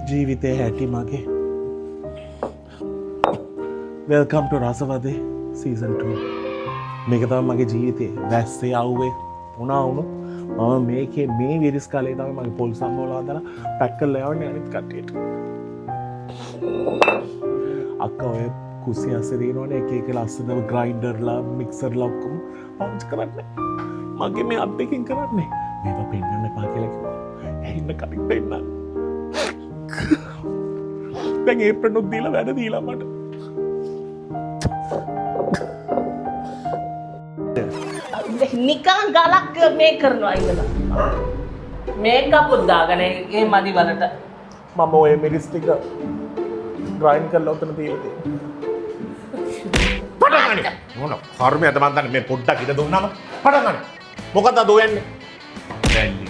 ජීවිතේ හැටි මගේ. වෙල්කම් ටු රසවදේ සීසන් 2. මේක තමයි මගේ ජීවිතේ වැස්සේ ආවේ මොනවා වුණොත් මම මේකේ මේ විරිස් කාලේ තමයි මගේ පොල් සම්මෝල හදලා පැක් කරලා යවන්නේ අනිත් කට්ටියට. අක්කා ඔය කුස්සිය අස්සේ දිනවනේ එක එක ලස්සන ග්‍රයින්ඩර්ලා මික්සර්ලා ඔක්කොම පාවිච්චි කරන්නේ. මගේ මේ අත් දෙකෙන් කරන්නේ. මේවා පෙන්නන්න එපා කියලා කිව්වා. ඇහින්න කලින් පෙන්නන්න. දැන් ඒප්‍රන් උත් දීලා වැඩ දීලා මට. නිකන් ගලක් මේ කරනවා ඉඳලා. මේකප් උදාගෙන ඒ මදි වලට. මම ඔය මිරිස් ටික ග්‍රයින්ඩ් කරලා උතන තියලා තියෙනවා. පටන් ගන්න. මොන කර්මයක්ද මන් දන්නේ මේ පොඩ්ඩක් ඉඳ දුන්නාම පටන් ගන්න. මොකද අද ඔයන්නේ? දැන්ලි.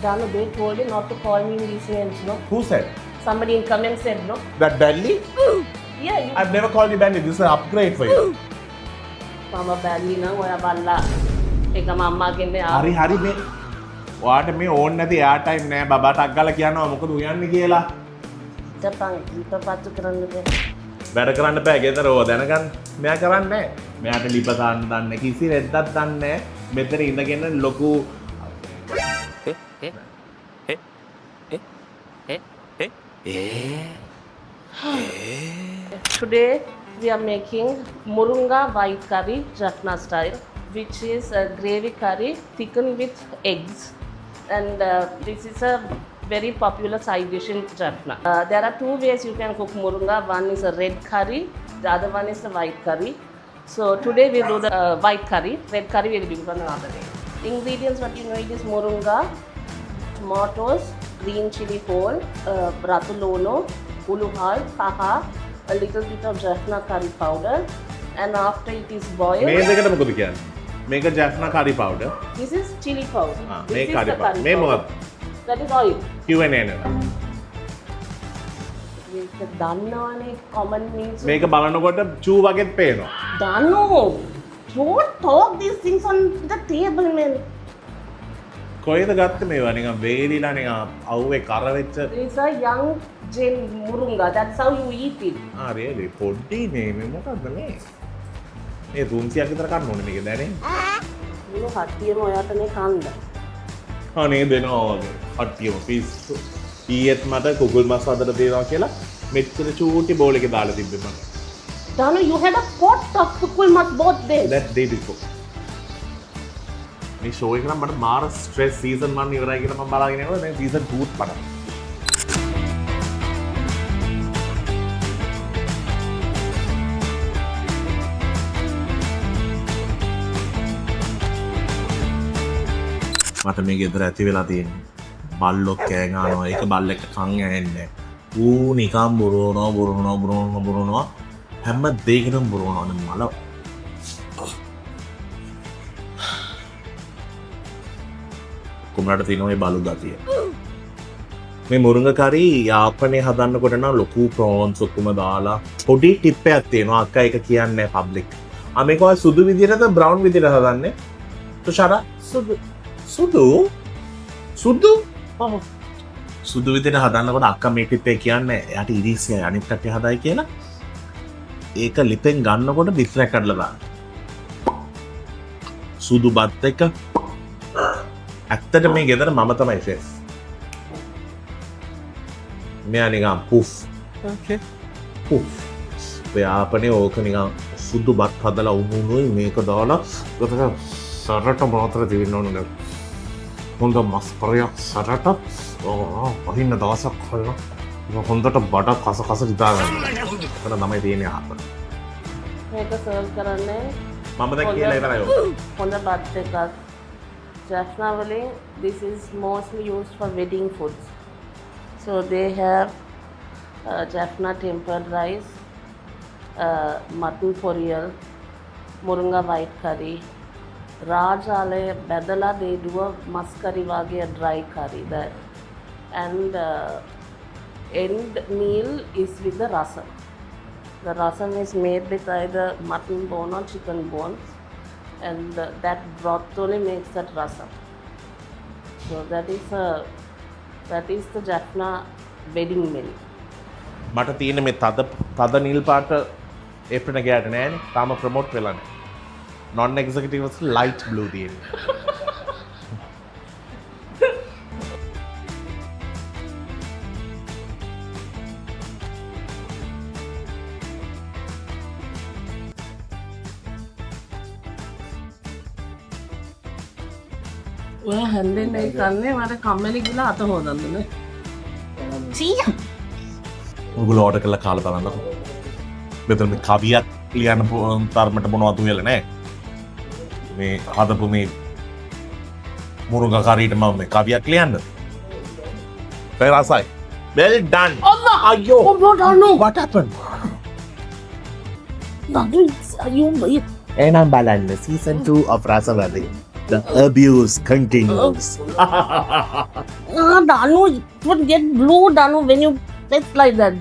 Dano, they told you not to call me in these names, no? Who said? Somebody in comment said, no? That Bentley? Yeah, you. I've never called you Bentley. This is an upgrade for you. Mama Bentley na oya balla. Eka mamma kenne හරි හරි මේ ඔයාට මේ ඕන් නැති එයා time නෑ බබාට අක්ගලා කියනවා මොකද උයන්නේ කියලා. Japan, kita patu කරන්න බෑ. වැඩ කරන්න බෑ ගෙදර ඕව දැනගන්න. මෙයා කරන්නේ නෑ. මෙයාට ලිප දාන්න දන්නේ කිසි රෙද්දක් දන්නේ නෑ. මෙතන ඉඳගෙන ලොකු Today we are making Murunga white curry Jaffna style, which is a gravy curry thickened with eggs, and this is a very popular side dish in Jaffna. There are two ways you can cook Murunga. One is a red curry, the other one is the white curry. So today we will do the white curry. Red curry we will do on another day. Ingredients what you need is Murunga, tomatoes, green chili whole, ratuluno, uluhal, paha, a little bit of Jaffna curry powder, and after it is boiled. මේ දෙකට මොකද කියන්නේ? මේක Jaffna curry powder. This is chili powder. This මේ is curry the powder. curry මේ powder. මොකක්ද? That is oil. Q&A නේ. මේක දන්නවනේ common means. මේක බලනකොට චූ වගේත් පේනවා. දන්නෝ. Don't talk these things on the table, man. කොයිද ගත්තේ මේවා නිකන් වේලිලා නිකන් අවුවේ කර වෙච්ච. It's a young Jain Murunga. That's how you eat it. really පොඩ්ඩි නේ මේ මොකද්ද මේ? මේ 300ක් විතර කන්න ඕනේ මේක දැනේ. මොන හට්ටියම ඔයාටනේ කන්න. අනේ දෙනවා වගේ. හට්ටියම පිස්සු. ඊයේත් මට කුකුල් මස් හදලා දෙනවා කියලා මෙච්චර චූටි බෝල් එකේ දාලා තිබ්බේ මම. Dano, you had a pot of kukul mat both days. That day before. මේ ෂෝ එක නම් මට මාර ස්ට්‍රෙස් සීසන් 1 ඉවරයි කියලා මම බලාගෙන යනවා. දැන් සීසන් 2ත් පටන්. මට මේ ගෙදර ඇති වෙලා තියෙන්නේ බල්ලොක් කෑ ගන්නවා. ඒක බල්ලෙක්ට කන් ඇහෙන්නේ. ඌ නිකන් බුරනවා හැම දෙයකටම බුරනවා නේ මල. කොමරට තියෙනවා මේ බලු ගතිය. මේ මුරුංග කරි යාපනයේ හදන්නකොට නම් ලොකු ප්‍රෝන්ස් ඔක්කොම දාලා පොඩි ටිප් එකක් තියෙනවා. අක්කා ඒක කියන්නේ පබ්ලික්. මේක ඔය සුදු විදියටද බ්‍රවුන් විදියට හදන්නේ? තුෂාර Sudu. සුදු ඔව් සුදු විදියට හදන්නකොට අක්කා මේ ටිප් එක කියන්නේ එයාට ඉරිසිය අනිත් කට්ටිය හදයි කියලා. ඒක ලිපෙන් ගන්නකොට ඩිස්ට්‍රැක්ට් කරලා දාන්න. සුදු බත් එක ඇත්තට මේ ගෙදර මම තමයි ෂෙෆ්. මෙයා නිකන් පුෆ්. Okay. පුෆ්. ඔයාපනේ ඕක නිකන් සුදු බත් හදලා උණුනුයි මේක දාලා ගොතක සරට මොනතර දෙන්න ඕනේ. හොඳ මස් පරයක් සරට වහින්න දවසක් හොයනවා. හොඳට බඩ කස කස හිතා ගන්න. ඒක තමයි තියෙන්නේ ආපන. මේක සර්ව් කරන්නේ මම දැන් කියලා ඉවරයි ඔය. හොඳ බත් එකක්. Jaffna වලින් this is mostly used for wedding foods. So they have Jaffna tempered rice, mutton poriyal, Murunga white curry, Rajale Badala, they do a muskari wage, a dry curry there. And end meal is with the rasam. The rasam is made with either mutton bone or chicken bones, and that broth only makes that rasam. So that is the Jaffna wedding meal. මට තියෙන මේ තද නිල් පාට ඒප්‍රන ගෑට නෑන තාම promote වෙලාන non එක්සිකටිවස් light blue තියෙන ඔය හැන්දෙන් ඒ කන්නේ මට කම්මැලි කියලා අත හොදන්නනේ. උගුල ඕඩ කළ කාල බලන්නක මෙතන මේ කවියක් ලියන්න තරමට මොනවතු වෙල නෑ මේ හදපු මේ මුරුගකාරීට මම මේ කවියක් ලියන්න පෙරසයි well done අයියෝ what happened එනම් බලන්න season 2 of රසවැදි the abuse continues Danu, it would get blue, Danu, when you test like that.